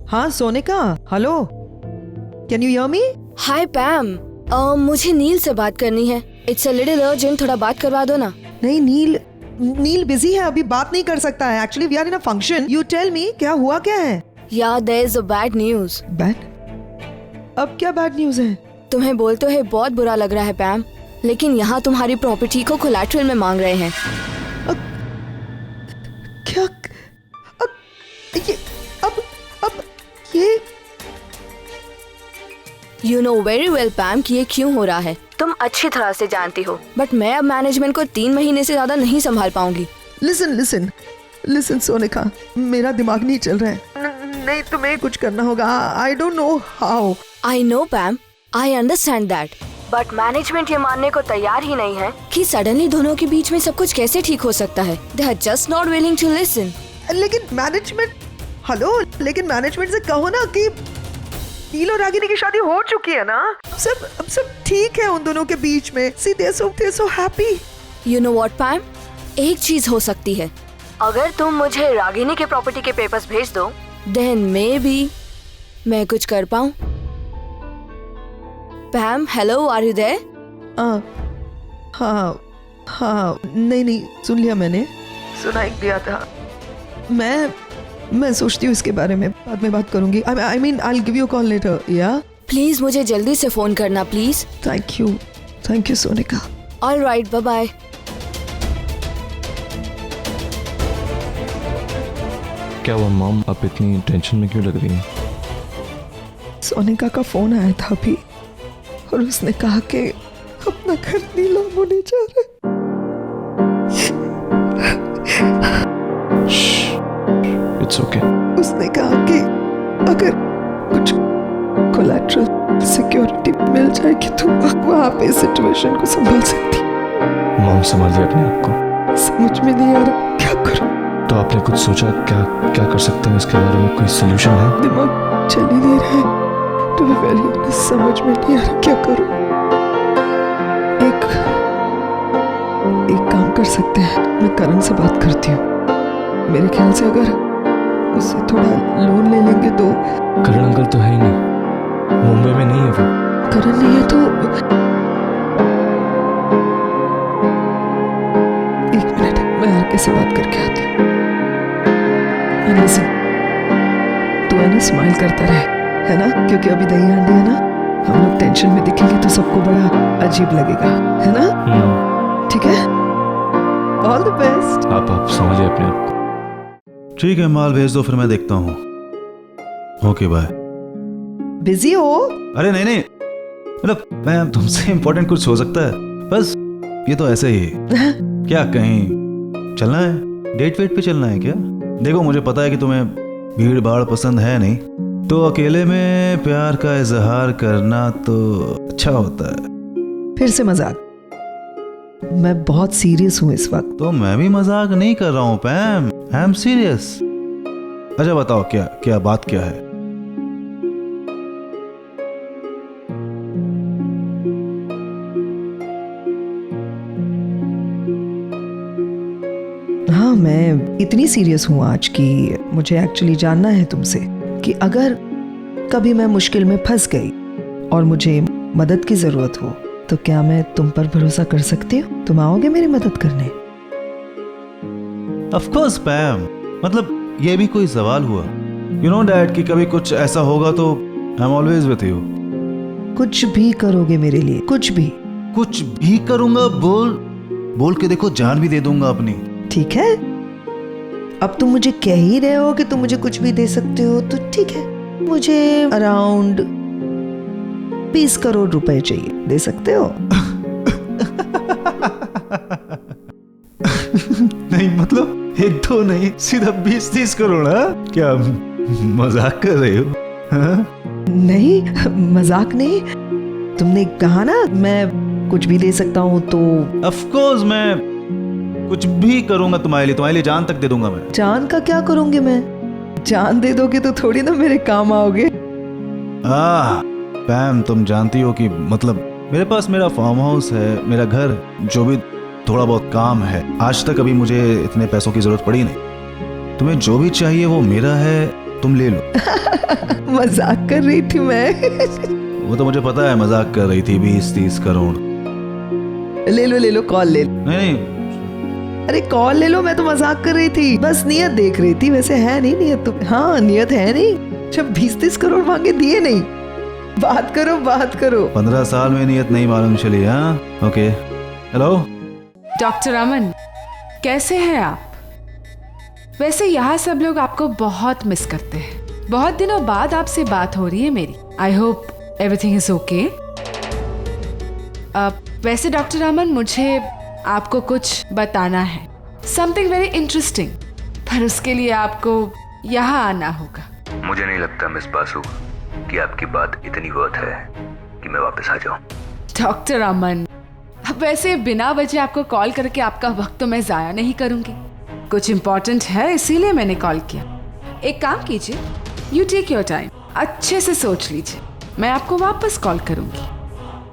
हाँ Sonika, hello, can you hear me? Hi Pam, मुझे नील से बात करनी है। इट्स अ लिटिल अर्जेंट, थोड़ा बात करवा दो ना। नहीं, नील बिजी है, अभी बात नहीं कर सकता है। Actually we are in a function. You tell me, क्या हुआ क्या है? या there is a bad news. Bad? अब क्या बैड न्यूज है? तुम्हें बोलते हुए बहुत बुरा लग रहा है पैम, लेकिन यहाँ तुम्हारी प्रॉपर्टी को कोलैटरल में मांग रहे हैं। क्या? ये यू नो वेरी वेल पैम कि ये क्यों हो रहा है, तुम अच्छी तरह से जानती हो। बट मैं अब मैनेजमेंट को 3 महीने से ज्यादा नहीं संभाल पाऊंगी। लिसन सोनिका, मेरा दिमाग नहीं चल रहा है। नहीं, तुम्हें कुछ करना होगा। I don't know how. I know पैम, I understand that, but management ये मानने को तैयार ही नहीं है कि सडनली दोनों के बीच में सब कुछ कैसे ठीक हो सकता है। They are just not willing to listen. लेकिन मैनेजमेंट से कहो ना कि नील और रागिनी की शादी हो चुकी है ना। अब सब ठीक है उन दोनों के बीच में। See, they're so happy. You know what, पैम? एक चीज हो सकती है। अगर तुम मुझे रागिनी के प्रॉपर्टी के पेपर्स भेज दो, then maybe मैं कुछ कर पाऊं। पैम, हेलो, आर यू देयर? हाँ, नहीं, सुन लिया मैंने, सुनाई दिया था। मैं सोचती हूँ इसके बारे में, बाद में बात करूंगी। I mean, I'll give you a call later, yeah? Please मुझे जल्दी से फोन करना please. Thank you Sonika. All right, bye bye. क्या वो मॉम आप इतनी टेंशन में क्यों लग रही हैं? सोनिका का फोन आया था अभी और उसने कहा कि अपना घर नीलाम होने जा रहा है। It's okay. उसने कहा कि अगर कुछ कोलैटरल सिक्योरिटी मिल जाएगी तो वहाँ पे सिचुएशन को संभाल सकती। मॉम संभालिए अपने आप को। समझ में नहीं आ रहा क्या करूं। तो आपने कुछ सोचा क्या कर सकते हैं? इसके बारे में कोई सोल्यूशन है? दिमाग चल ही नहीं रहा है। To be very honest, समझ में नहीं आ रहा क्या करूं। एक काम कर सकते हैं, मैं करण से बात करती हूँ। मेरे ख्याल से अगर उससे थोड़ा लोन ले लेंगे तो। करण अंकल तो है ही नहीं, मुंबई में नहीं है वो। करण नहीं है तो एक मिनट, मैं आरके से बात करके आती हूँ। तू है ना, स्माइल करता रहे, है ना, क्योंकि अभी दही हांडी है ना। हम लोग टेंशन में दिखेंगे तो सबको बड़ा अजीब लगेगा, है ना? ठीक है, ऑल द बेस्ट। आप समझिए अपने आप को। ठीक है, माल भेज दो, फिर मैं देखता हूँ। Okay bye. बिजी हो? अरे नहीं, मतलब मैं तुमसे इम्पोर्टेंट कुछ हो सकता है, बस ये तो ऐसे ही। क्या कहीं चलना है? डेट वेट पे चलना है क्या? देखो, मुझे पता है कि तुम्हें भीड़ भाड़ पसंद है नहीं, तो अकेले में प्यार का इजहार करना तो अच्छा होता है। फिर से मजाक? मैं बहुत सीरियस हूँ इस वक्त। तो मैं भी मजाक नहीं कर रहा हूँ पैम, आई एम सीरियस। अच्छा बताओ, क्या बात क्या है? हाँ, मैं इतनी सीरियस हूँ आज कि मुझे एक्चुअली जानना है तुमसे कि अगर कभी मैं मुश्किल में फंस गई और मुझे मदद की जरूरत हो तो क्या मैं तुम पर भरोसा कर सकती हूँ? तुम आओगे मेरी मदद करने? ऑफ कोर्स पैम, मतलब ये भी कोई सवाल हुआ? यू नो डैड कि कभी कुछ ऐसा होगा तो I am always with you. कुछ भी करोगे मेरे लिए? कुछ भी करूंगा। बोल के देखो, जान भी दे दूंगा अपनी। ठीक है, अब तुम मुझे कह ही रहे हो कि तुम मुझे कुछ भी दे सकते हो, तो ठीक है। मुझे अराउंड 20 करोड़ रुपए चाहिए, दे सकते हो? नहीं, मतलब 1-2 नहीं, सीधा 20-30 करोड़। क्या मजाक कर रहे हो? नहीं, मजाक नहीं। तुमने कहा ना मैं कुछ भी दे सकता हूँ, तो ऑफ कोर्स मैं कुछ भी करूंगा तुम्हारे लिए जान तक दे दूंगा मैं। जान का क्या करूंगी मैं? जान दे दोगे तो थोड़ी ना मेरे काम आओगे। पैम, तुम जानती हो कि मतलब मेरे पास मेरा फार्म हाउस है, मेरा घर, जो भी थोड़ा बहुत काम है। आज तक अभी मुझे इतने पैसों की जरूरत पड़ी नहीं। तुम्हें जो भी चाहिए वो मेरा है, तुम ले लो। मजाक कर रही थी मैं। वो तो मुझे पता है मजाक कर रही थी। 20-30 करोड़। ले लो कॉल ले लो। नहीं, अरे कॉल ले लो, मैं तो मजाक कर रही थी, बस नियत देख रही थी। वैसे है नहीं नियत तो, हाँ नियत है नहीं। जब 20-30 करोड़ मांगे दिए नहीं। बात करो बात करो। 15 साल में नियत नहीं मालूम चली। हाँ ओके। हेलो डॉक्टर अमन, कैसे हैं आप? वैसे यहाँ सब लोग आपको बहुत मिस करते हैं। बहुत दिनों बाद आपसे बात हो रही है मेरी। I hope everything is okay. वैसे डॉक्टर अमन, मुझे आपको कुछ बताना है, समथिंग वेरी इंटरेस्टिंग, पर उसके लिए आपको यहाँ आना होगा। मुझे नहीं लगता मिस बासु कि आपकी बात इतनी वर्थ है कि मैं वापस आ जाऊं। डॉक्टर अमन, वैसे बिना वजह आपको कॉल करके आपका वक्त तो मैं ज़ाया नहीं करूंगी। कुछ इम्पोर्टेंट है इसीलिए मैंने कॉल किया। एक काम कीजिए, यू टेक योर टाइम, अच्छे से सोच लीजिए, मैं आपको वापस कॉल करूंगी।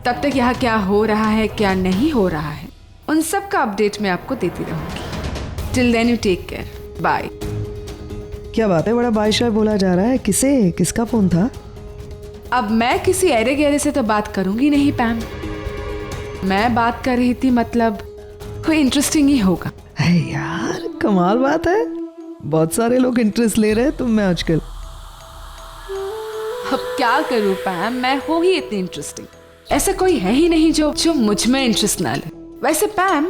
तब तक यहाँ क्या हो रहा है क्या नहीं हो रहा है उन सब का अपडेट मैं आपको देती रहूंगी। Till then you take care, bye. क्या बात है, बड़ा बादशाह बोला जा रहा है। किसका फोन था? अब मैं किसी अरे गहरे से तो बात करूंगी नहीं पैम। मैं बात कर रही थी, मतलब कोई इंटरेस्टिंग ही होगा। है यार, कमाल बात है। बहुत सारे लोग इंटरेस्ट ले रहे हैं तुम में आजकल। अब क्या करूं पैम, मैं हो ही इतनी इंटरेस्टिंग, ऐसा कोई है ही नहीं जो मुझ में इंटरेस्ट ना ले। वैसे पैम,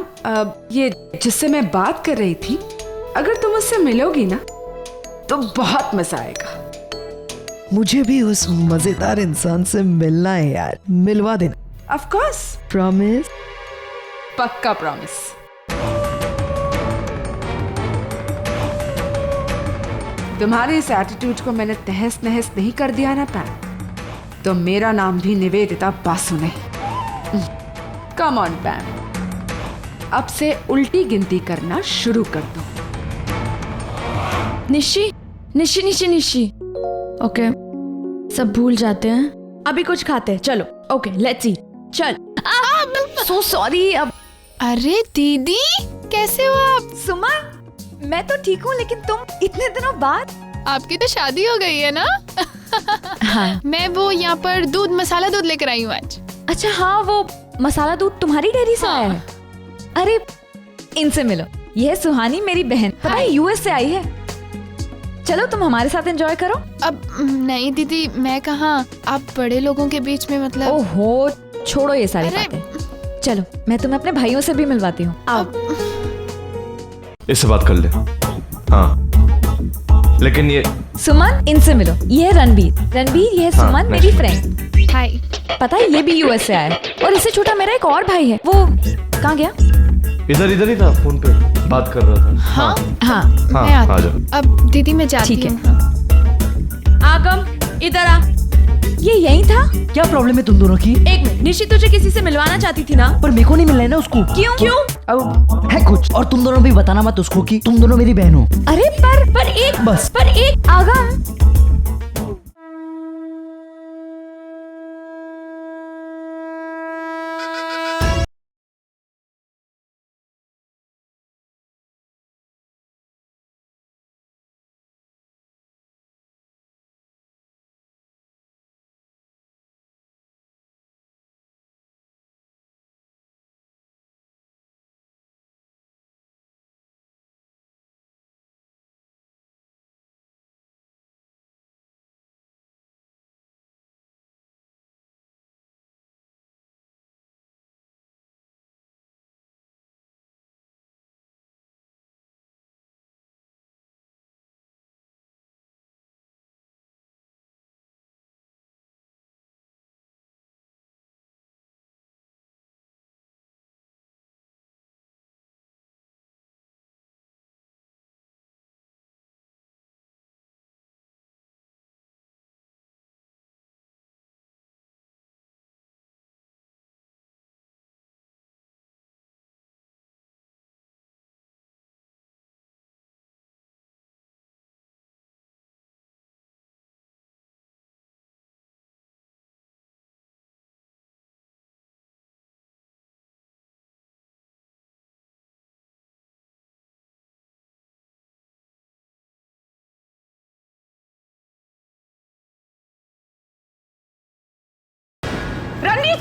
ये जिससे मैं बात कर रही थी, अगर तुम उससे मिलोगी ना तो बहुत मजा आएगा। मुझे भी उस मजेदार इंसान से मिलना है यार, मिलवा देना। Of course, promise? पक्का प्रॉमिस। तुम्हारे इस एटीट्यूड को मैंने तहस नहस नहीं कर दिया ना पैम, तो मेरा नाम भी निवेदिता बासु नहीं। कम ऑन पैम, अब से उल्टी गिनती करना शुरू कर दो। निशी निशी निशी निशी। ओके, सब भूल जाते हैं, अभी कुछ खाते हैं। चलो ओके, लेट्स ईट। चल। So sorry. अब अरे दीदी, कैसे हो आप? सुमन, मैं तो ठीक हूँ, लेकिन तुम इतने दिनों बाद। आपकी तो शादी हो गई है ना? हाँ। मैं वो यहाँ पर दूध मसाला दूध लेकर आई हूँ आज। अच्छा हाँ, वो मसाला दूध तुम्हारी डेयरी से आया है? अरे इनसे मिलो, यह है सुहानी, मेरी बहन, पता है यूएस से आई है। चलो तुम हमारे साथ एंजॉय करो। अब नहीं दीदी, मैं कहाँ, आप बड़े लोगों के बीच में, मतलब। ओहो, छोड़ो ये सारी अरे, बातें। चलो मैं तुम्हें अपने भाइयों से भी मिलवाती हूँ। आओ। इससे बात कर ले। हाँ, लेकिन ये सुमन, इनसे मिलो, ये है रणबीर, ये है हाँ, सुमन, मेरी nice. फ्रेंड। हाय। पता है ये भी यूएस से आया है, और इससे छोटा मेरा एक और भाई है। वो कहाँ गया? इधर ही था, फोन पे बात कर रहा था। हाँ हाँ हाँ, मैं आ आती जाओ। हूँ। अब दीदी मैं जाती ठीक है। हूँ। आगम, इधर आ। ये यही था? क्या प्रॉब्लम है तुम दोनों की? एक मिनट, निशी तुझे किसी से मिलवाना चाहती थी ना? पर मेरे को नहीं मिल रहा है ना उसको। क्यों? अब है कुछ, और तुम दोनों भी बताना मत उसको कि तुम दोनों मेरी बहन हो। अरे बस। पर एक आगम,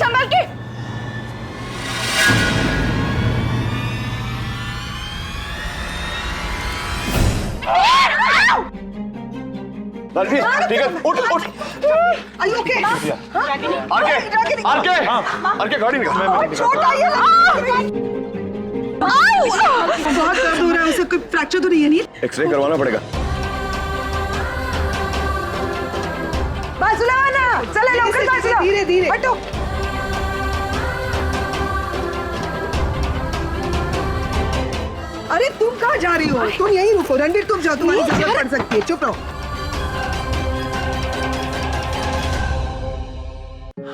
संभल के। रणवीर ठीक है, उठ उठ। आरके गाड़ी निकाल। बहुत दर्द हो रहा है, उसे कोई फ्रैक्चर तो नहीं है नील? एक्सरे करवाना पड़ेगा। बाजूला आना, चले लवकर बाजूला, धीरे धीरे हटो। अरे तुम कहाँ जा रही हो? तुम यहीं रुको रणवीर, तुम जाओ, तुम्हारी जरूरत पड़ सकती है, चुप रहो।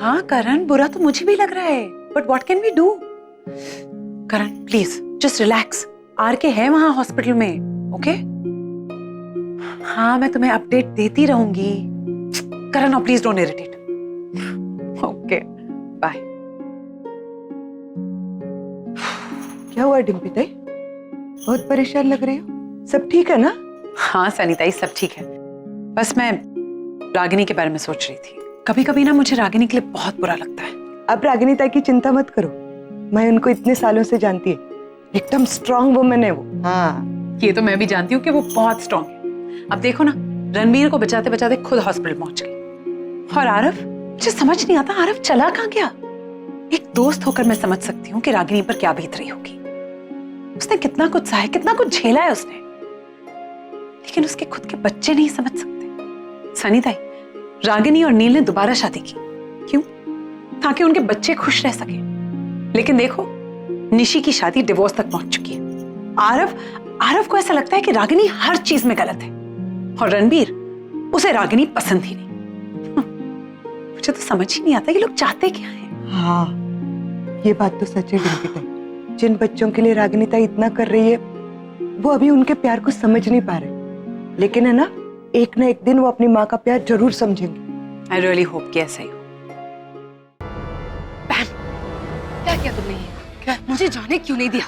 हाँ करण, बुरा तो मुझे भी लग रहा है, but what can we do? Karan please just relax, R K है वहां हॉस्पिटल में, ओके? हाँ मैं तुम्हें अपडेट देती रहूंगी। Karan now please don't irritate. Okay bye. क्या हुआ डिम्पी ताई? बहुत परेशान लग रही हो, सब ठीक है ना? हाँ सनीताई सब ठीक है, बस मैं रागिनी के बारे में सोच रही थी। कभी कभी ना मुझे रागिनी के लिए बहुत बुरा लगता है। अब रागिनी ताई की चिंता मत करो, मैं उनको इतने सालों से जानती है, एकदम स्ट्रांग वुमन है वो। हाँ ये तो मैं भी जानती हूँ कि वो बहुत स्ट्रांग है। अब देखो ना, रणबीर को बचाते बचाते खुद हॉस्पिटल पहुंच गई। और आरव, मुझे समझ नहीं आता आरव चला कहाँ गया? एक दोस्त होकर मैं समझ सकती हूँ कि रागिनी पर क्या बीत रही होगी। उसने कितना कुछ सहा है, कितना कुछ झेला है उसने, लेकिन उसके खुद के बच्चे नहीं समझ सकते। सनीताई, रागिनी और नील ने दोबारा शादी की, क्यों? ताकि उनके बच्चे खुश रह सके। लेकिन देखो निशी की शादी डिवोर्स तक पहुंच चुकी है। आरव को ऐसा लगता है कि रागिनी हर चीज में गलत है, और रणबीर, उसे रागिनी पसंद ही नहीं। मुझे तो समझ ही नहीं आता ये लोग चाहते क्या है। हाँ ये बात तो सच है डिम्पी ताई, जिन बच्चों के लिए रागिनी ताई इतना कर रही है, वो अभी उनके प्यार को समझ नहीं पा रहे, लेकिन है ना एक दिन वो अपनी माँ का प्यार जरूर समझेंगे। आई रियली होप कि ऐसा ही हो। क्या किया तुमने ये? क्या? मुझे जाने क्यों नहीं दिया?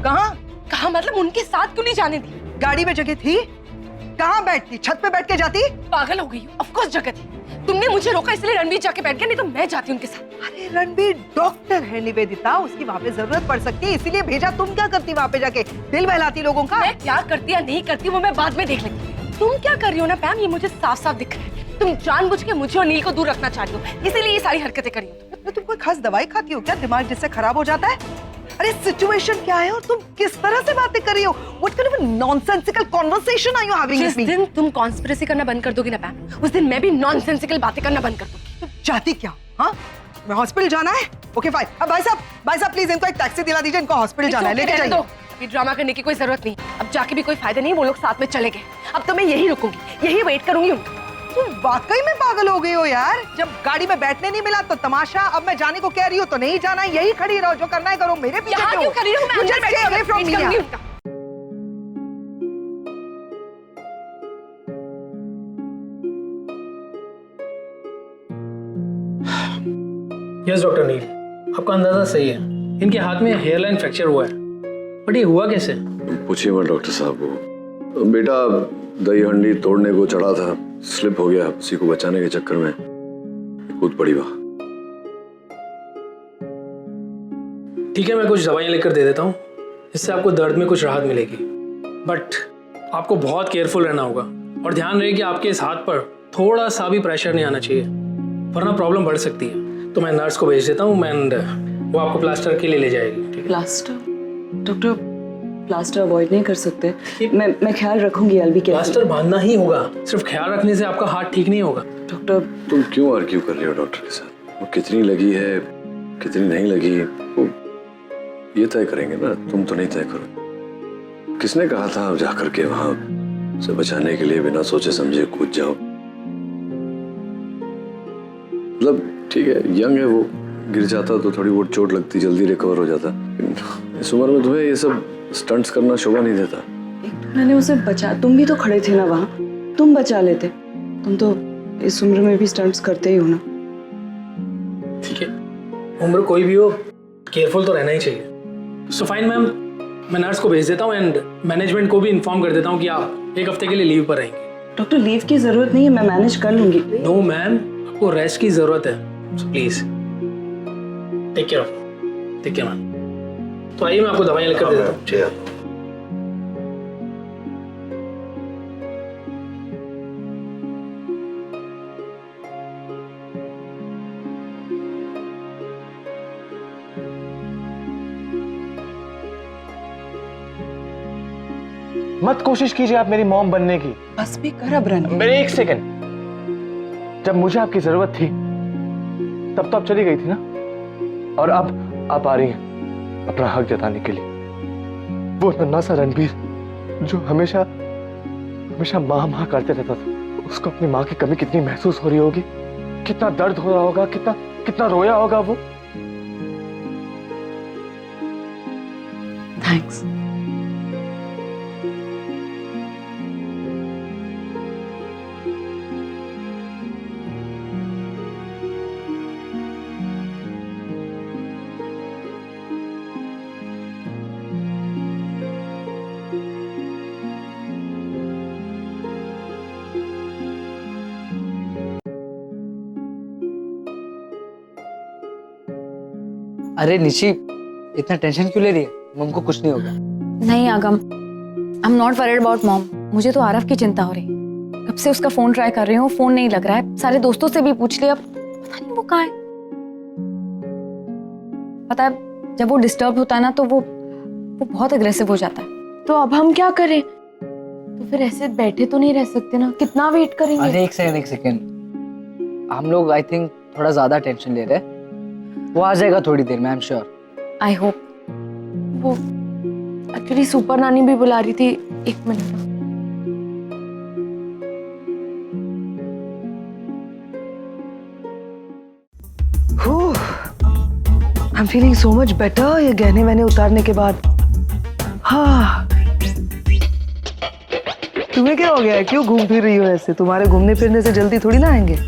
कहाँ मतलब उनके साथ क्यों नहीं जाने दी? गाड़ी में जगह थी, कहाँ बैठती? छत पे बैठ के जाती? पागल हो गई हूँ, ऑफ कोर्स जगह थी। तुमने मुझे रोका इसलिए रणवीर जाके बैठ गया, नहीं तो मैं जाती उनके साथ। अरे रणवीर डॉक्टर है निवेदिता, उसकी वहाँ पे जरूरत पड़ सकती है, इसीलिए भेजा। तुम क्या करती वहाँ पे जाके? दिल बहलाती लोगों का? मैं क्या करती या नहीं करती वो मैं बाद में देख लेती। तुम क्या कर रही हो ना पैम, ये मुझे साफ साफ दिख रहा है। तुम जानबूझ के मुझे और नील को दूर रखना चाह रही हो, इसीलिए ये सारी हरकतें कर रही हो। तुम कोई खास दवाई खाती हो क्या? दिमाग जिससे खराब हो जाता है? अरे सिचुएशन क्या है और तुम किस तरह से बातें कर रही हो? What kind of a nonsensical conversation are you having with me? जिस दिन तुम कॉन्स्पिरेसी करना बंद कर दोगी ना पैम, उस दिन मैं भी नॉनसेंसिकल बातें करना बंद कर दूंगी। तुम चाहती क्या? हाँ मैं हॉस्पिटल जाना है? Okay fine. अब भाई साहब प्लीज इनको एक टैक्सी दिला दीजिए, इनको हॉस्पिटल जाना है, लेके जाइए। अभी ड्रामा करने की कोई जरूरत नहीं, अब जाके भी कोई फायदा नहीं, वो लोग साथ में चले गए। अब तो मैं यही रुकूंगी, यही वेट करूंगी उनका। तुम वाकई में पागल हो गई हो यार, जब गाड़ी में बैठने नहीं मिला तो तमाशा, अब मैं जाने को कह रही हूँ तो नहीं जाना है, यही खड़ी रहो, जो करना है करो, मेरे पीछे क्यों खड़ी रहूं? मैं अंदर बैठ के वेट करूंगी उनका। यस डॉक्टर नील, आपका अंदाजा सही है, इनके हाथ में हेयरलाइन फ्रैक्चर हुआ है, बट ये हुआ कैसे? पूछिए मत डॉक्टर साहब को। बेटा दही हंडी तोड़ने को चढ़ा था, स्लिप हो गया, उसी को बचाने के चक्कर में कूद पड़ी वहां। ठीक है, मैं कुछ दवाइयाँ लेकर दे देता हूँ, इससे आपको दर्द में कुछ राहत मिलेगी, बट आपको बहुत केयरफुल रहना होगा और ध्यान रहे कि आपके इस हाथ पर थोड़ा सा भी प्रेशर नहीं आना चाहिए, वरना प्रॉब्लम बढ़ सकती है। तो मैं नर्स को भेज देता हूँ, एंड वो आपको प्लास्टर के लिए ले जाएगी। ठीक है? प्लास्टर? डॉक्टर प्लास्टर अवॉइड नहीं कर सकते, मैं ख्याल रखूंगी। अलवी के प्लास्टर बांधना ही होगा, सिर्फ ख्याल रखने से आपका हाथ ठीक नहीं होगा। डॉक्टर तुम क्यों आर्ग्यू कर रही हो डॉक्टर के साथ? वो कितनी लगी है कितनी नहीं लगी वो ये तय करेंगे ना, तुम तो नहीं तय करो। किसने कहा था आप जाकर के वहां से बचाने के लिए बिना सोचे समझे कूद जाओ? मतलब ठीक है, यंग है वो, गिर जाता तो थोड़ी बहुत चोट लगती, जल्दी रिकवर हो जाता। इस उम्र में तुम्हें ये सब स्टंट्स करना शोभा नहीं देता। मैंने उसे बचा, तुम भी तो खड़े थे ना वहाँ, तुम बचा लेते। तुम तो इस उम्र में भी स्टंट्स करते ही हो ना। ठीक है, उम्र कोई भी हो, केयरफुल तो रहना ही चाहिए। सो फाइन मैम, मैं नर्स को भेज देता हूँ एंड मैनेजमेंट को भी इन्फॉर्म कर देता हूँ कि आप 1 हफ्ते के लिए लीव पर रहेंगे। डॉक्टर लीव की जरूरत नहीं है, मैं मैनेज कर लूंगी। नो मैम, आपको रेस्ट की जरूरत है, so please. Take care ma'am. तो आइए मैं आपको दवाइयाँ लिखकर दे देता हूँ। चलिए। मत कोशिश कीजिए आप मेरी मॉम बनने की। बस भी कर अब रणवीर। मेरे एक सेकंड, जब मुझे आपकी जरूरत थी तब तो आप चली गई थी ना, और अब आप आ रही हैं अपना हक जताने के लिए। वो नन्हा सा रणवीर जो हमेशा हमेशा माँ माँ करते रहता था, उसको अपनी माँ की कमी कितनी महसूस हो रही होगी, कितना दर्द हो रहा होगा, कितना कितना रोया होगा वो। थैंक्स। अरे निशी, इतना टेंशन क्यों ले रही है? मम को कुछ नहीं होगा। नहीं आगम, आई am not worried about mom. मुझे तो आरव की चिंता हो रही है। कब से उसका फोन ट्राई कर रही हूँ, फोन नहीं लग रहा है। सारे दोस्तों से भी पूछ लिया, पता नहीं वो कहाँ है। पता है जब वो डिस्टर्ब होता है ना तो वो बहुत अग्रेसिव हो जाता है। तो अब हम क्या करें? तो फिर ऐसे बैठे तो नहीं रह सकते ना, कितना वेट करेंगे? अरे एक सेकंड, हम लोग आई थिंक थोड़ा ज्यादा टेंशन ले रहे हैं। वो आ जाएगा थोड़ी देर में, I am sure. I hope. वो एक्चुअली सुपर नानी भी बुला रही थी। एक minute. I'm feeling so much better ये गहने वहने उतारने के बाद। हाँ, तुम्हें क्या हो गया है? क्यों घूम फिर रही हो ऐसे? तुम्हारे घूमने फिरने से जल्दी थोड़ी ना आएंगे।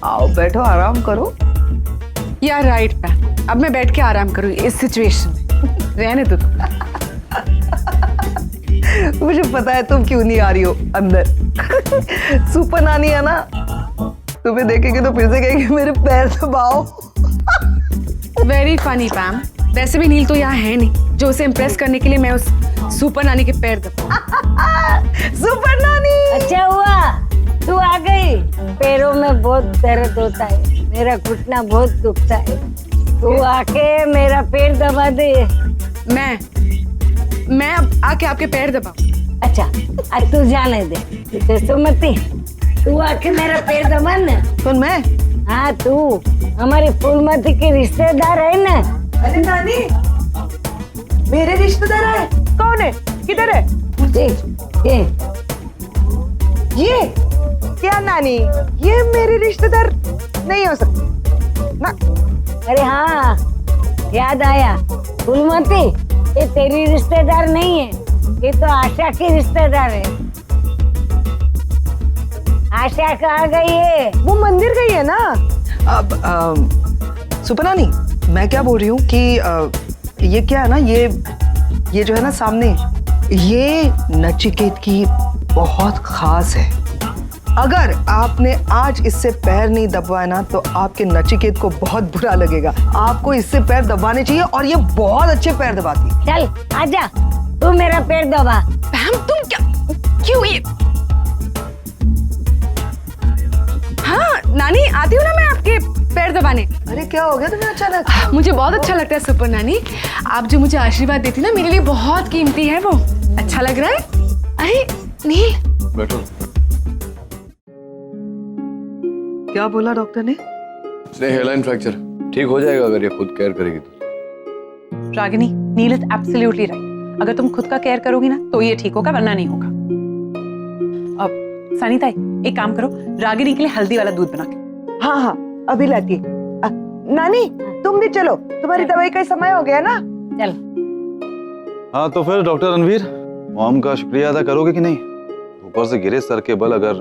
आओ बैठो, आराम करो। यार राइट मैम, अब मैं बैठ के आराम करूँ इस सिचुएशन में। रहने दो। मुझे पता है तुम क्यों नहीं आ रही हो अंदर। सुपर नानी है ना, तुम्हें देखेंगे तो फिर से कहेंगे मेरे पैर दबाओ। Very funny ma'am. वैसे भी नील तो यहाँ है नहीं जो उसे इम्प्रेस करने के लिए मैं उस सुपर नानी के पैर दबाऊं। सुपर नानी, अच्छा हुआ तू आ गई। पैरों में बहुत दर्द होता है, मेरा घुटना बहुत दुखता है। तू आके मेरा पैर दबा दे। मैं अब आके आपके पैर दबाऊं? अच्छा आज तू जाने दे, तुझे सुमति तू आके मेरा पैर दबा ना। कौन मैं? हाँ तू, हमारी फूलमती की रिश्तेदार है ना। अरे नानी, मेरे रिश्तेदार है? कौन है? किधर है? ये क्या नानी, ये मेरे रिश्तेदार नहीं हो सकते ना। अरे हाँ याद आया, फूलमती ये तेरी रिश्तेदार नहीं है, ये तो आशा की रिश्तेदार है। आशा कहाँ गई है? वो मंदिर गई है ना। अब सुपर नानी, मैं क्या बोल रही हूँ कि ये क्या है ना, ये जो है ना सामने, ये नचिकेत की बहुत खास है। अगर आपने आज इससे पैर नहीं दबाया ना तो आपके नचिकेत को बहुत बुरा लगेगा। आपको इससे पैर दबाने चाहिए और ये बहुत अच्छे पैर दबाती है। चल आजा, तू मेरा पैर दबा। मैम तुम क्या, क्यों ये? हाँ नानी, आती हूँ ना मैं आपके पैर दबाने। अरे क्या हो गया तुम्हें अचानक? मुझे बहुत अच्छा लगता है सुपर नानी, आप जो मुझे आशीर्वाद देती ना मेरे लिए बहुत कीमती है वो। अच्छा लग रहा है। अरे नील बैठो। क्या बोला डॉक्टर ने? हेयरलाइन फ्रैक्चर ठीक हो जाएगा अगर ये खुद केयर करेगी तो। रागिनी, नील इज एब्सोल्युटली राइट। अगर तुम खुद का केयर करोगी ना तो ये ठीक होगा, वरना नहीं होगा। अब सनी ताई एक काम करो, रागिनी के लिए हल्दी वाला दूध बना के। हाँ हाँ अभी लाती है। नानी तुम भी चलो, तुम्हारी दवाई का समय हो गया ना। चल। हाँ तो फिर डॉक्टर रणवीर, मॉम का शुक्रिया अदा करोगे कि नहीं? ऊपर से गिरे सर के बल, अगर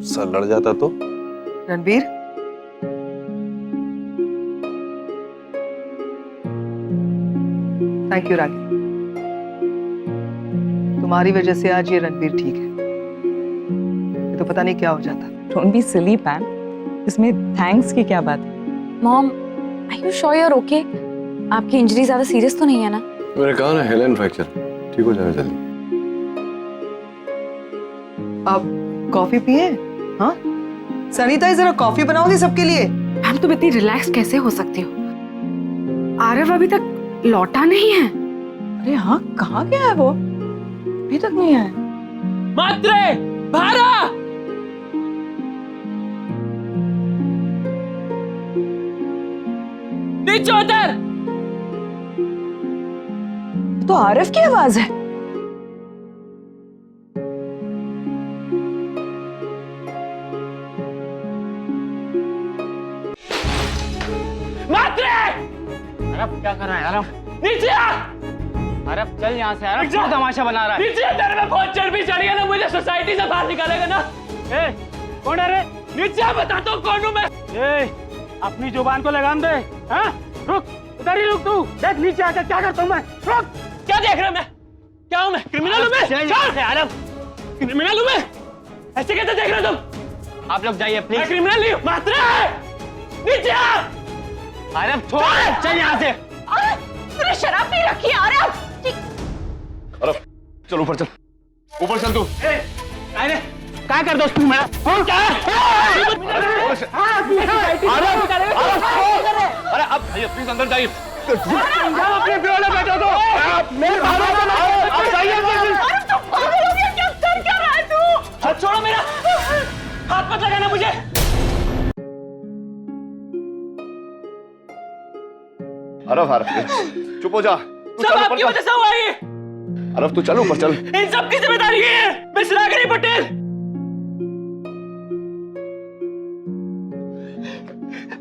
सर लड़ जाता तो। रणवीर, थैंक यू रागी, तुम्हारी वजह से आज ये रणवीर ठीक है, तो पता नहीं क्या हो जाता। डोंट बी सिली पैम, इसमें थैंक्स की क्या बात है? Mom, are you sure you are okay? आपकी इंजरी ज्यादा सीरियस तो नहीं है ना? मैंने कहा ना हेलन फ्रैक्चर, ठीक हो जाएगा जल्दी। आप कॉफी पिए? हाँ सनीता, जरा कॉफी बनाओगी सबके लिए? मैम तुम इतनी रिलैक्स कैसे हो सकती हो? आरव अभी तक लौटा नहीं है। अरे हाँ, कहाँ गया है वो? अभी तक नहीं आया। मात्रे भारा नीचे उतर। तो आरव की आवाज है। मात्रे अरब क्या कर रहा है? अरब नीचे आ। अरब चल यहाँ से। अरब क्या तमाशा बना रहा है? नीचे तेरे में बहुत चर्बी चढ़ी है ना, मुझे सोसाइटी से बाहर निकालेगा ना। ए, कौन है रे? नीचे आ, बताता हूँ कौन हूँ मैं। ए, अपनी जुबान को लगाम दे। हाँ रुक, उधर ही रुक तू। देख नीचे आकर क्या करता हूँ मैं। रुक। क्या देख रहा मैं? क्या हूँ मैं? क्रिमिनल हूँ मैं? अरब क्रिमिनल हूँ मैं? ऐसे कैसे देख रहे हो तुम? आप लोग जाइए मैं प्लीज। क्रिमिनल नहीं हूँ। मात्रा नीचे आ। अरब छोड़, चल यहाँ से। तूने शराब पी रखी है आरव। अरब चल ऊपर चल, ऊपर चल तू। अरे क्या कर दोस्त तू मेरा? क्या? अरे अब भैया प्लीज अंदर जाइए। अपने पियोले बैठो तो। अब जाइए। हाथ छोड़ो मेरा, हाथ मत लगाना मुझे। अरब चुप हो जा। सब आपकी वजह से हुआ ये। अरब तू चल ऊपर चल। इन सब की जिम्मेदारी है मिश्रा गरी पटेल।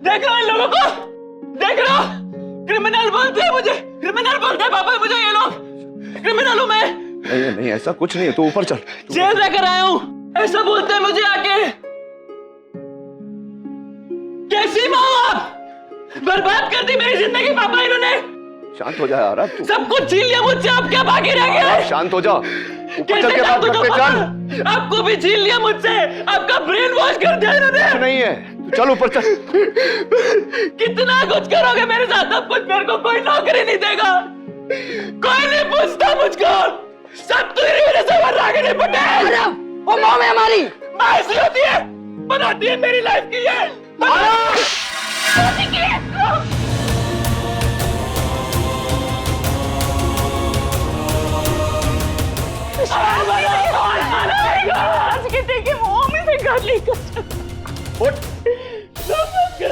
देख रहा इन लोगों को, देख रहा, क्रिमिनल बोलते हैं मुझे, क्रिमिनल बोलते हैं पापा मुझे ये लोग। क्रिमिनल हूं मैं? नहीं ऐसा कुछ नहीं है, तू ऊपर चल। जेल रहकर आया हूं, ऐसा बोलते हैं मुझे आके। कैसी माँ आप? बर्बाद कर दी मेरी जिंदगी पापा इन्होंने। शांत हो जा अरब तू। सब कुछ छीन लिया मुझसे, आप क्या बाकी रह गए? शांत हो जा, ऊपर चल कैसे के बात शांत हो करते जाऊं? चल। आपको भी छीन लिया मुझसे, आपका ब्रेन वॉश कर दिया इन्होंने। कुछ नहीं है, तू चल ऊपर चल। कितना कुछ करोगे मेरे साथ, अब कुछ मेरे को कोई नौकरी नहीं देगा, कोई नहीं पूछता मुझको, सब तेरी वजह से मर रहा है पटेल। वो मॉम है हमारी। माँ ऐसी होती है, बनाती है मेरी लाइफ की ये।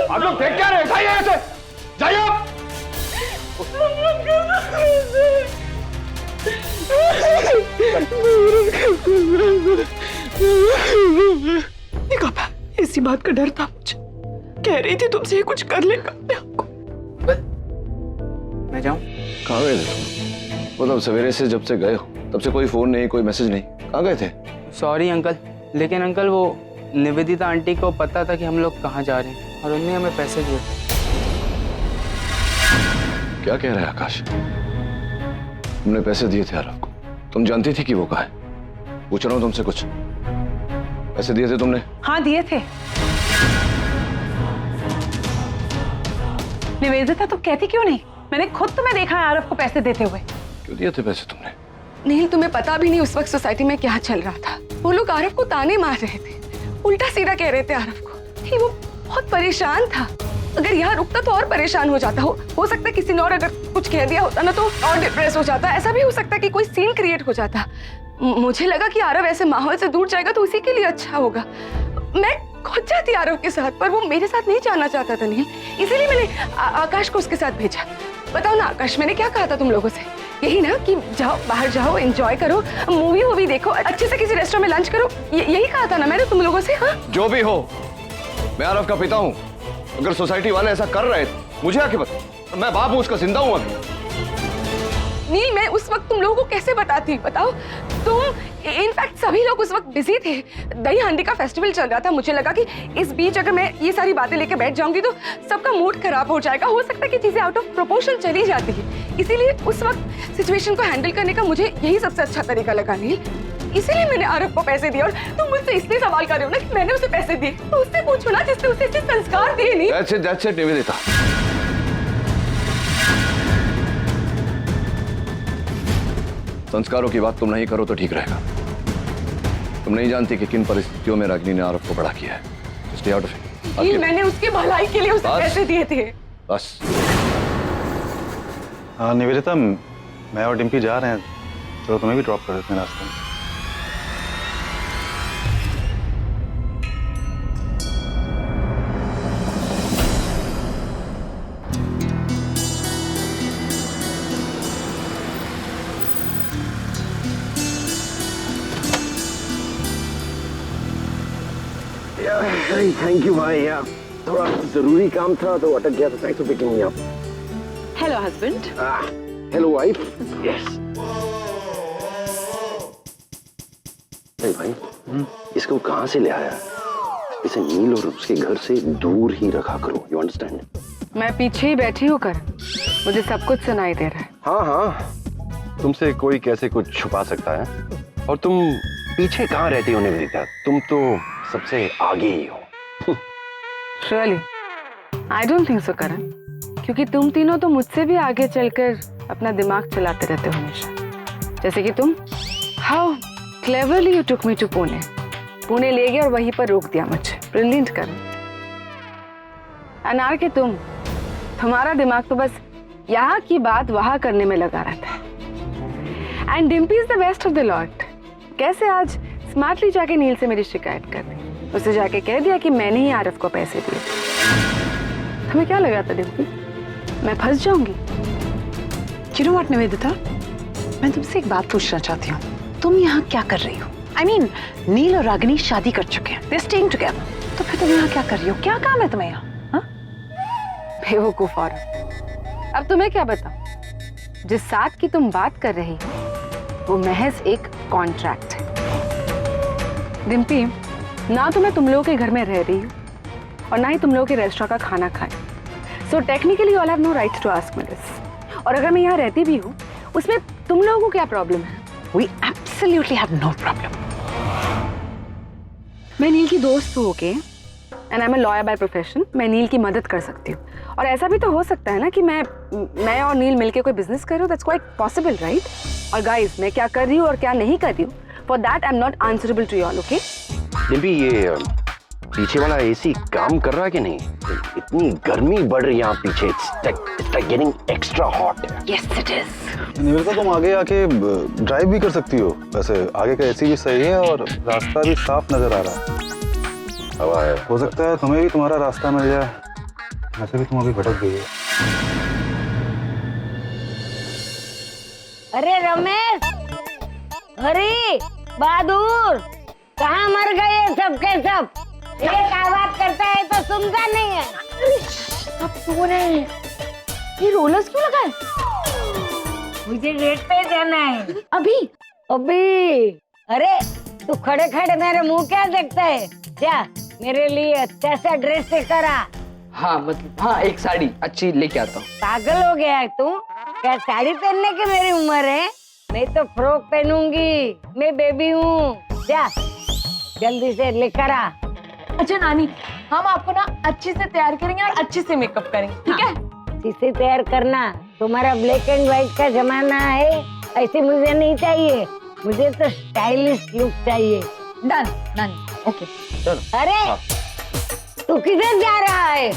आप लोग देख क्या रहे? जाइए ऐसे, जाइए आप। पापा इसी बात का डर था मुझे, कह रही थी तुमसे ये कुछ कर लेगा अपने आप को। मैं जाऊं? कहाँ गए थे तुम? मतलब सवेरे से जब से गए हो तब से कोई फोन नहीं, कोई मैसेज नहीं, कहाँ गए थे? सॉरी अंकल, लेकिन अंकल वो निवेदिता आंटी को पता था कि हम लोग कहाँ जा रहे हैं और उन्होंने हमें पैसे दिए। क्या कह रहा है आकाश? तुमने पैसे दिए थे आरव को, तुम जानती थी कि वो कहाँ है? पूछ रहा हूँ तुमसे, कुछ पैसे दिए थे तुमने? हाँ दिए थे। निवेदिता तो कहती क्यों नहीं? मैंने खुद तुम्हें देखा है आरव को पैसे देते हुए। क्यों दिए थे पैसे तुमने? नील तुम्हें पता भी नहीं उस वक्त सोसाइटी में क्या चल रहा था। वो लोग आरव को ताने मार रहे थे, उल्टा सीधा कह रहे थे आरव को कि वो बहुत परेशान था। अगर यहाँ रुकता तो और परेशान हो जाता। हो सकता है किसी ने और अगर कुछ कह दिया होता ना तो और डिप्रेस हो जाता। ऐसा भी हो सकता है कि कोई सीन क्रिएट हो जाता। मुझे लगा कि आरव ऐसे माहौल से दूर जाएगा तो उसी के लिए अच्छा होगा। मैं खुद जाती आरव के साथ, पर वो मेरे साथ नहीं जाना चाहता था नील, इसीलिए मैंने आकाश को उसके साथ भेजा। बताओ ना आकाश, मैंने क्या कहा था तुम लोगों से? यही ना कि जाओ बाहर जाओ, एंजॉय करो, मूवी देखो, अच्छे से किसी रेस्टोरेंट में लंच करो, यही कहा था ना मैंने तुम लोगों से? हाँ जो भी हो, मैं आरव का पिता हूँ। अगर सोसाइटी वाले ऐसा कर रहे मुझे आके बता, मैं बाप हूँ उसका, जिंदा हूँ अभी। नहीं, मैं उस वक्त तुम लोगों को कैसे बताती? बताओ तुम, इनफैक्ट सभी लोग उस वक्त बिजी थे, दही हांडी का फेस्टिवल चल रहा था। मुझे लगा कि इस बीच अगर मैं ये सारी बातें लेके बैठ जाऊंगी तो सबका मूड खराब हो जाएगा, हो सकता है कि चीजें आउट ऑफ प्रोपोर्शन चली जाती है। इसीलिए उस वक्त सिचुएशन को हैंडल करने का मुझे यही सबसे अच्छा तरीका लगा नील, इसीलिए मैंने आरव को पैसे दिए। और तुम मुझसे इसलिए सवाल कर रहे हो ना कि मैंने उसे पैसे दिए, तो उससे पूछो ना जिसने उसे इतने संस्कार दिए। नहीं That's it, निवेदिता। संस्कारों की बात तुम नहीं करो तो ठीक रहेगा। तुम नहीं जानती कि किन परिस्थितियों में रागिनी ने आरव को बड़ा किया है। Stay out of it. मैंने उसकी भलाई के लिए उसे पैसे दिए थे। बस। हाँ निवेदिता, मैं और डिम्पी जा रहे हैं, चलो तुम्हें भी ड्रॉप कर देते हैं रास्ते में। थैंक यू भाई, यार थोड़ा जरूरी काम था तो अटक गया, तो thanks for picking me up. Hello husband. Hello wife. Yes. भाई इसको कहाँ से ले आया? इसे नील और उसके घर से दूर ही रखा करो, यू अंडरस्टैंड? मैं पीछे ही बैठी हूँ कर, मुझे सब कुछ सुनाई दे रहा है। हाँ हाँ, तुमसे कोई कैसे कुछ छुपा सकता है? और तुम पीछे कहाँ रहती हो निवेदिता? तुम तो सबसे आगे ही हो। Really? I don't think so करण, क्योंकि तुम तीनों तो मुझसे भी आगे चलकर अपना दिमाग चलाते रहते हो हमेशा। जैसे कि तुम, How cleverly you took me to Pune. Pune ले गए और वहीं पर रोक दिया मुझे। Brilliant करण। अनार के तुम्हारा दिमाग तो बस यहाँ की बात वहाँ करने में लगा रहता है। And Dimpy is the best of the lot। कैसे आज स्मार्टली जाके नील से मेरी शिकायत कर दी, उसे जाके कह दिया कि मैंने ही आरव को पैसे दिए। तुम्हें क्या लगा था डिम्पी, मैं फंस जाऊंगी? You know what, निवेदिता, मैं तुमसे एक बात पूछना चाहती हूँ। तुम यहाँ क्या कर रही हो? I mean, नील और रागिनी शादी कर चुके हैं, they're staying together। तो फिर तुम यहाँ क्या कर रही हो? क्या काम है तुम्हें यहाँ? बेवकूफ औरत, अब तुम्हें क्या बताऊं? जिस साथ की तुम बात कर रही हो वो महज एक कॉन्ट्रैक्ट है। डिम्पी, ना तो मैं तुम लोगों के घर में रह रही हूँ और ना ही तुम लोगों के रेस्टोरेंट का खाना खाए। So technically all have no right to ask me this. और अगर मैं यहाँ रहती भी हूँ, उसमें तुम लोगों को क्या प्रॉब्लम है? We absolutely have no problem। मैं नील की दोस्त हूँ, okay, and I am a lawyer by profession. मैं नील की मदद कर सकती हूँ, और ऐसा भी तो हो सकता है ना कि मैं और नील मिलके कोई बिजनेस कर रहे हो। That's quite possible, right? और गाइस, मैं क्या कर रही हूँ और क्या नहीं कर रही हूँ, for that I am not answerable to you all, okay? Dimpy, ये पीछे वाला एसी काम कर रहा है कि नहीं? इतनी गर्मी बढ़ रही है यहाँ पीछे, it's like getting extra hot। Yes, it is। Nivedita, तुम आगे आके ड्राइव भी कर सकती हो। वैसे आगे का एसी भी सही है और रास्ता भी साफ नजर आ रहा है। हवा है, हो सकता है तुम्हें भी तुम्हारा रास्ता मिल जाए। वैसे भी तुम अभी भटक गई है। अरे रमेश, अरे बहादुर, कहाँ मर गए सब के सब? एक आवाज करता है तो सुनता नहीं है। सब सो रहे हैं। ये रोलर्स क्यों लगा है? मुझे गेट पे जाना है। अभी? अभी? अरे तू खड़े खड़े मेरे मुंह क्या देखता है? क्या मेरे लिए अच्छा सा ड्रेस लेकर आ। हाँ मतलब, हाँ एक साड़ी अच्छी लेके आता हूँ। पागल हो गया है तू? क्या साड़ी पहनने की मेरी उम्र है? मैं तो फ्रॉक पहनूंगी, मैं बेबी हूँ। जा जल्दी से लेकर आ। अच्छा नानी, हम आपको ना अच्छे से तैयार करेंगे और अच्छे से मेकअप करेंगे, ठीक है? इसे तैयार करना, तुम्हारा ब्लैक एंड व्हाइट का जमाना है, ऐसे मुझे नहीं चाहिए। मुझे तो स्टाइलिश लुक चाहिए। डन नानी, ओके। अरे तू किधर जा रहा है?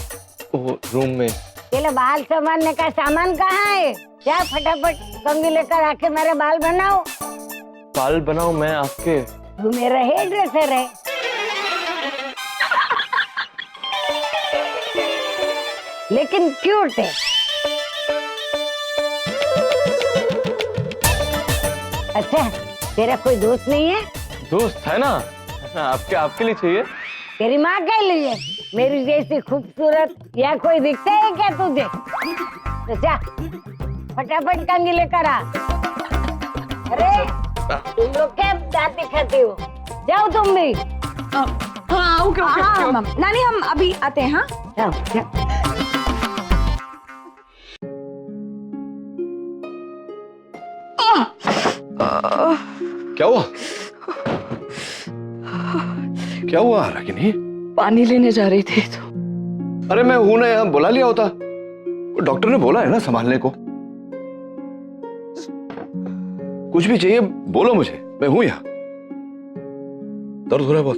रूम में। तेरे बाल संभालने का सामान कहाँ है? क्या फटाफट कंघी लेकर आके मेरे बाल बनाओ। बाल बनाओ मैं आपके? तू मेरा हेयर ड्रेसर है। लेकिन क्यूट है। अच्छा, तेरा कोई दोस्त नहीं है? दोस्त है ना, आपके लिए चाहिए। तेरी माँ के लिए? मेरी जैसी खूबसूरत या कोई दिखता है क्या तुझे? तो जा फटाफट कंघी लेकर आ। अरे तुम लोग क्या दांत दिखाते हो? जाओ तुम भी। हाँ ओके ओके नानी, हम अभी आते हैं। हाँ जाओ जाओ। क्या हुआ? क्या हुआ रागिनी? पानी लेने जा रही थी तो। अरे मैं हूं ना यहाँ, बुला लिया होता। डॉक्टर ने बोला है ना संभालने को। कुछ भी चाहिए बोलो मुझे, मैं हूं यहाँ। दर्द हो रहा है बहुत?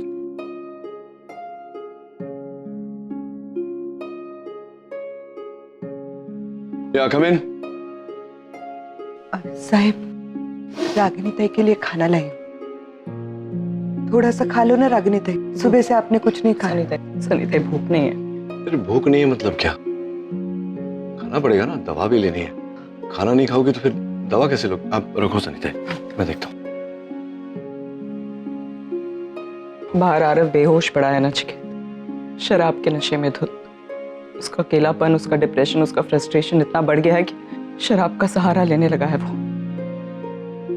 या कम इन। साहिब, रागिनी ताई के लिए खाना लाई। थोड़ा सा खा लो ना रागिनी ताई, सुबह से आपने कुछ नहीं खाया। सनी ताई भूख नहीं है। तेरी भूख नहीं है मतलब क्या? खाना पड़ेगा ना, दवा भी लेनी है। खाना नहीं खाओगे तो फिर दवा कैसे लोगे? आप रखो सनी ताई, मैं देखता हूँ। बाहर आरव बेहोश पड़ा है नचिकेत, शराब के नशे में धुत। उसका अकेलापन, उसका डिप्रेशन, उसका फ्रस्ट्रेशन इतना बढ़ गया है कि शराब का सहारा लेने लगा है वो।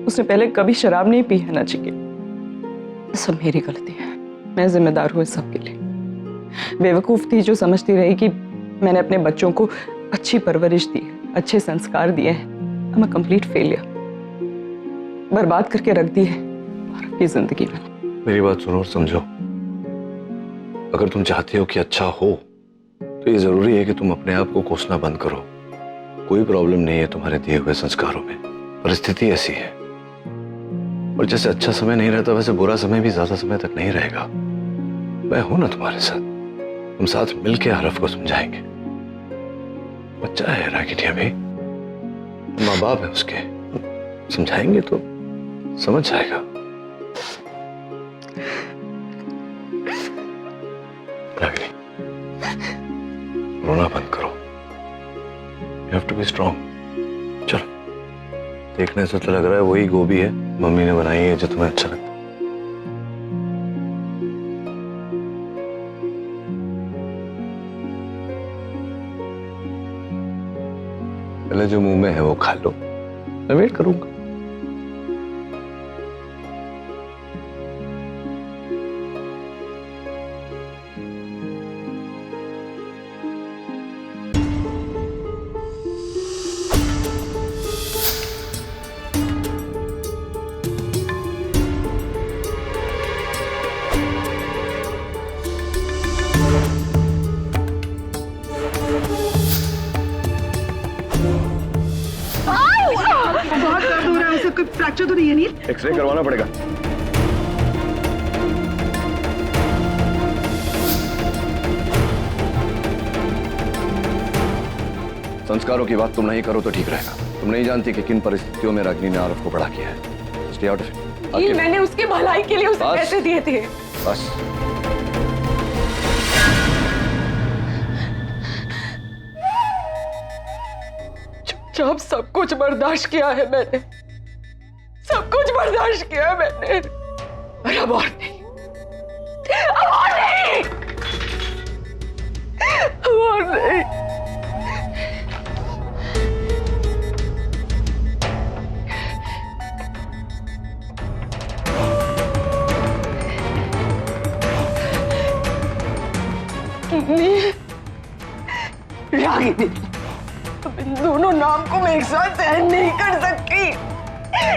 उसने पहले कभी शराब नहीं पी है नचिकेत। सब मेरी गलती है, मैं जिम्मेदार हूँ इस सब के लिए। बेवकूफ थी जो समझती रही कि मैंने अपने बच्चों को अच्छी परवरिश दी, अच्छे संस्कार दिए हैं। I'm a complete failure। बर्बाद करके रख दी है की जिंदगी में। मेरी बात सुनो और समझो। अगर तुम चाहती हो कि अच्छा हो तो ये जरूरी है कि तुम अपने आप को कोसना बंद करो। कोई प्रॉब्लम नहीं है तुम्हारे दिए हुए संस्कारों में, परिस्थिति ऐसी है। और जैसे अच्छा समय नहीं रहता वैसे बुरा समय भी ज्यादा समय तक नहीं रहेगा। मैं हूं ना तुम्हारे साथ, तुम साथ मिलके आरफ को समझाएंगे। बच्चा है रागिनी अभी, माँ बाप है उसके, समझाएंगे तो समझ जाएगा। रागिनी, रोना बंद करो। You have to be strong। चलो, देखने से तो लग रहा है वही गोभी है मम्मी ने बनाई है जो तुम्हें अच्छा लगता है। पहले जो मुंह में है वो खा लो, मैं वेट करूंगा। बहुत दर्द हो रहा है उसे, कोई फ्रैक्चर तो नहीं है नील? एक्सरे करवाना पड़ेगा। संस्कारों की बात तुम नहीं करो तो ठीक रहेगा। तुम नहीं जानती कि किन परिस्थितियों में रागिनी ने आरफ को बड़ा किया है। Stay out of it. मैंने उसकी भलाई के लिए उसे पैसे दिए थे। बस चुपचाप सब कुछ बर्दाश्त किया है मैंने, सब कुछ बर्दाश्त किया मैंने। अब और नहीं, अब और नहीं, अब और नहीं। रागिनी, अब इन दोनों नाम को मैं एक साथ सहन नहीं कर सकती,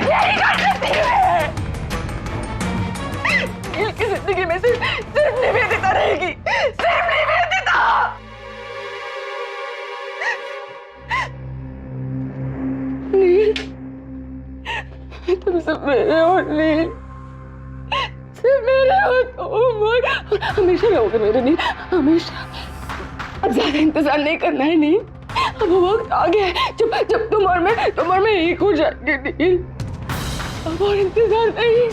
नहीं कर सकती मैं। नील की जिंदगी में सिर्फ निवेदिता रहेगी, सिर्फ निवेदिता। नील, तुम सब मेरे हो नील, सिर्फ मेरे हो तुम, और हमेशा रहोगे मेरे नील, हमेशा। अब ज्यादा इंतजार नहीं करना है नील, अब वक्त आ गया है जब तुम और मैं एक हो जाएंगे नील। अब और इंतजार नहीं,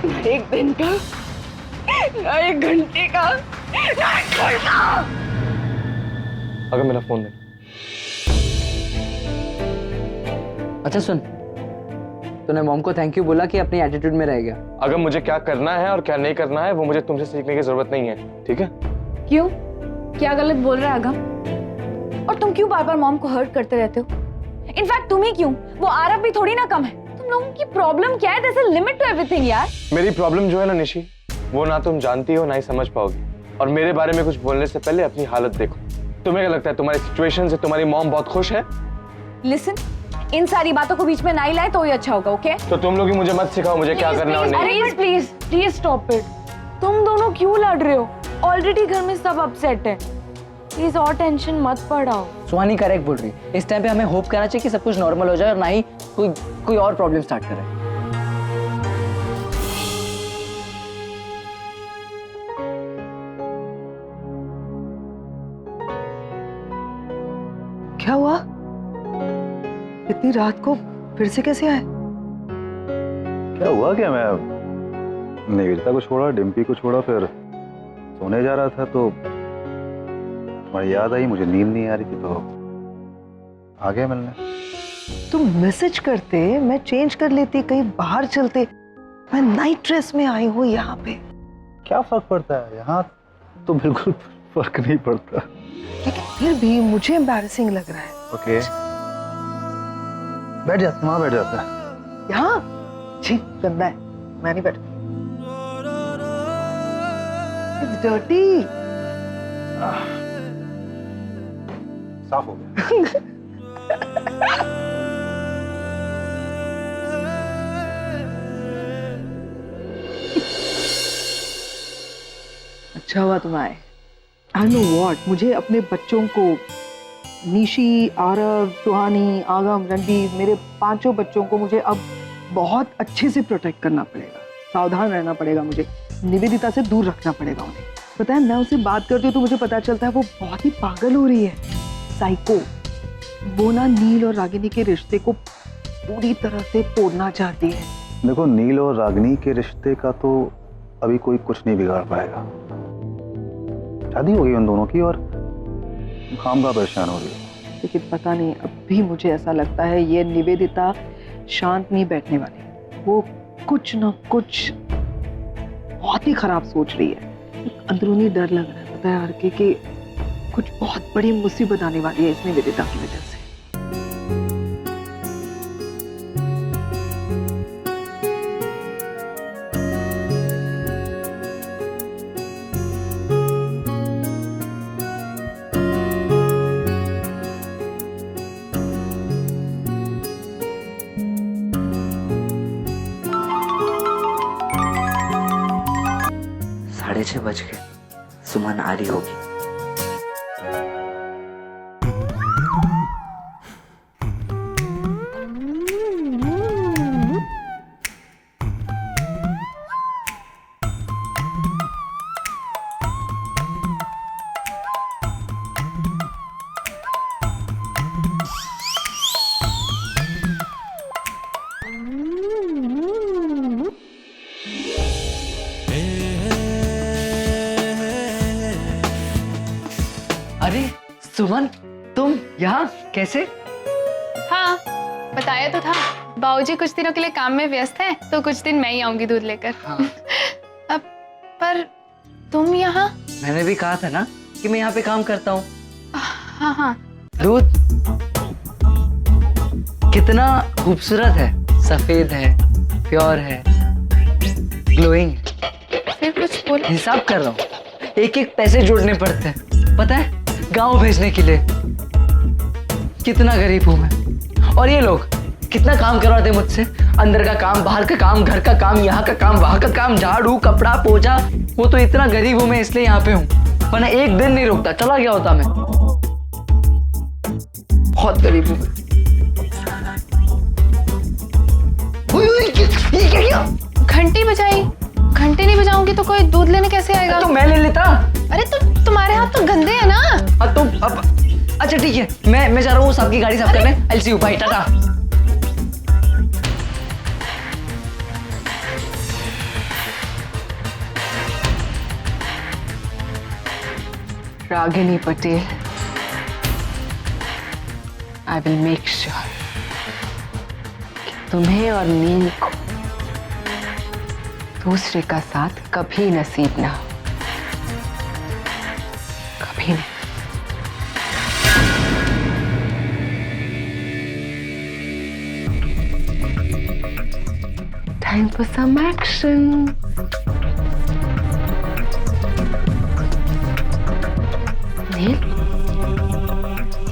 ना एक दिन का, ना एक घंटे का, ना एक पल का। अगर मेरा फोन दे। अच्छा सुन, तूने मॉम को थैंक यू बोला कि अपनी एटीट्यूड में रह गया। अगर मुझे क्या करना है और क्या नहीं करना है वो मुझे तुमसे सीखने की जरूरत नहीं है, ठीक है? क्यों? क्या गलत बोल रहा है अगम? और तुम क्यों बार बार मॉम को हर्ट करते रहते हो? इनफैक्ट तुम ही क्यों, वो आरव भी थोड़ी ना कम है। तुम लोगों की प्रॉब्लम क्या है? There's a limit to everything यार। मेरी प्रॉब्लम जो है ना निशी, वो ना तुम जानती हो ना ही समझ पाओगी। और मेरे बारे में कुछ बोलने से पहले अपनी हालत देखो। तुम्हें क्या लगता है तुम्हारी सिचुएशन से तुम्हारी मॉम बहुत खुश है? लिसन, इन सारी बातों को बीच में ना ही लाए तो ही अच्छा होगा, ओके? तो तुम लोग ही मुझे मत सिखाओ मुझे क्या करना और नहीं। Please stop it. तुम दोनों क्यों लड़ रहे हो? ऑलरेडी घर में सब अपसेट है, प्लीज और टेंशन मत बढ़ाओ। सुहानी करेक्ट बोल रही है। इस टाइम पे हमें होप करना चाहिए कि सब कुछ नॉर्मल हो जाए और ना ही कोई और प्रॉब्लम स्टार्ट कर रहा है। क्या हुआ? इतनी रात को फिर से कैसे आए? क्या हुआ क्या? मैं निवेदिता को छोड़ा, डिम्पी को छोड़ा, फिर सोने जा रहा था तो तुम्हारी याद आई, मुझे नींद नहीं आ रही थी तो आ गया मिलने। तुम मैसेज करते, मैं चेंज कर लेती, कहीं बाहर चलते। मैं नाइट ड्रेस में आई हूँ यहाँ पे। क्या फर्क पड़ता है? यहाँ तो बिल्कुल फर्क नहीं पड़ता। लेकिन फिर भी मुझे एम्बैरेसिंग लग रहा है। ओके, बैठ जाते, वहां बैठ जाता है। यहाँ छी गंदा है, मैं नहीं बैठ। It's dirty। साफ हो गया। अच्छा हुआ तुम आए। आई नो व्हाट, मुझे अपने बच्चों को, निशी, आरव, सुहानी, आगम, रणबीर, मेरे 5 बच्चों को मुझे अब बहुत अच्छे से प्रोटेक्ट करना पड़ेगा, सावधान रहना पड़ेगा। मुझे निवेदिता से दूर रखना पड़ेगा उन्हें। पता है, मैं उससे बात करती हूँ तो मुझे पता चलता है वो बहुत ही पागल हो रही है, साइको। वो ना नील और रागिनी के रिश्ते को पूरी तरह से तोड़ना चाहती है। देखो, नील और रागिनी के रिश्ते का तो अभी कोई कुछ नहीं बिगाड़ पाएगा। शादी हो गई उन दोनों की और खामखा परेशान हो रही है। लेकिन पता नहीं, अब भी मुझे ऐसा लगता है ये निवेदिता शांत नहीं बैठने वाली। वो कुछ ना कुछ बहुत ही खराब सोच रही है। एक अंदरूनी डर लग रहा है, पता है आरके, कि कुछ बहुत बड़ी मुसीबत आने वाली है इस निवेदिता की वजह से। साढ़े 6 बज गए, सुमन आ रही होगी। अरे सुमन, तुम यहाँ कैसे? हाँ, बताया तो था। बाबूजी कुछ दिनों के लिए काम में व्यस्त हैं, तो कुछ दिन मैं ही आऊंगी दूध लेकर। हाँ। अब पर तुम यहाँ? मैंने भी कहा था ना कि मैं यहाँ पे काम करता हूँ। हाँ हाँ। दूध कितना खूबसूरत है, सफेद है, प्योर है, ग्लोइंग। फिर कुछ बोल। हिसाब कर रहा हूँ, एक एक पैसे जोड़ने पड़ते हैं, पता है, गांव भेजने के लिए। कितना गरीब हूं मैं। और ये लोग कितना काम करवाते मुझसे, अंदर का काम, बाहर का काम, घर का काम, यहाँ का काम, वहां का काम, झाड़ू, कपड़ा, पोछा। वो तो इतना गरीब हूं मैं, इसलिए यहाँ पे हूँ, वरना एक दिन नहीं रुकता, चला गया होता मैं। बहुत गरीब हूँ। घंटी बजाई? घंटी नहीं बजाऊंगी तो कोई दूध लेने कैसे आएगा? तो मैं ले लेता। अरे तो तुम्हारे हाथ तो गंदे हैं ना। तो अब अच्छा ठीक है, मैं जा रहा हूँ सबकी गाड़ी साफ करने। I'll see you, bye, Tata. Ragini Patel, I will make sure कि तुम्हें और नील को दूसरे का साथ कभी नसीब ना हो, कभी नहीं। Time for some action. नील,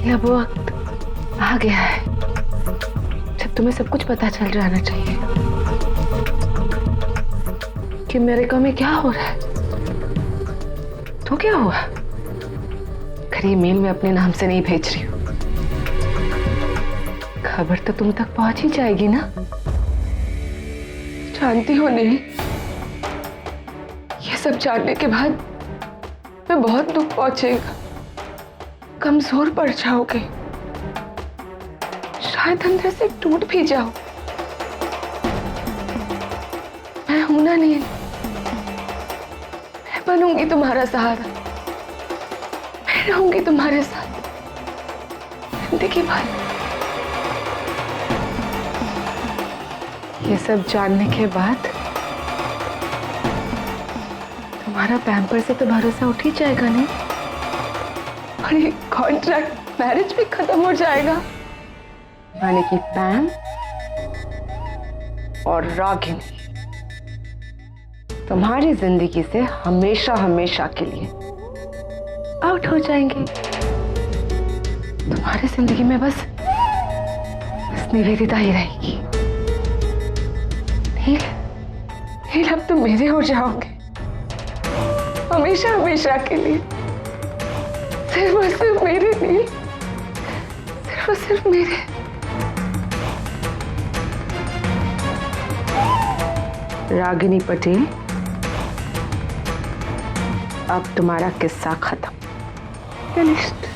ये अब वक्त आ गया है जब तुम्हें सब कुछ पता चल जाना चाहिए कि मेरे को में क्या हो रहा है। तो क्या हुआ? घर ये मेल मैं अपने नाम से नहीं भेज रही हूँ, खबर तो तुम तक पहुंच ही जाएगी ना? जानती हो नहीं, ये सब जानने के बाद मैं बहुत दुख पहुंचेगा, कमजोर पड़ जाओगे, शायद अंदर से टूट भी जाओ। मैं हूं ना नील, मैं बनूंगी तुम्हारा सहारा, मैं रहूंगी तुम्हारे साथ जिंदगी भर। ये सब जानने के बाद तुम्हारा पैम्पर से तो भरोसा उठ ही जाएगा नहीं, और ये कॉन्ट्रैक्ट मैरिज भी खत्म हो जाएगा। यानी कि पैम और रागिनी तुम्हारी जिंदगी से हमेशा हमेशा के लिए आउट हो जाएंगे। तुम्हारी जिंदगी में बस निवेदिता ही रहेगी। नील, नील अब तुम मेरे हो जाओगे हमेशा हमेशा के लिए, सिर्फ और सिर्फ मेरे नील, सिर्फ और सिर्फ मेरे। रागिनी पटेल, अब तुम्हारा किस्सा खत्म, फिनिश्ड।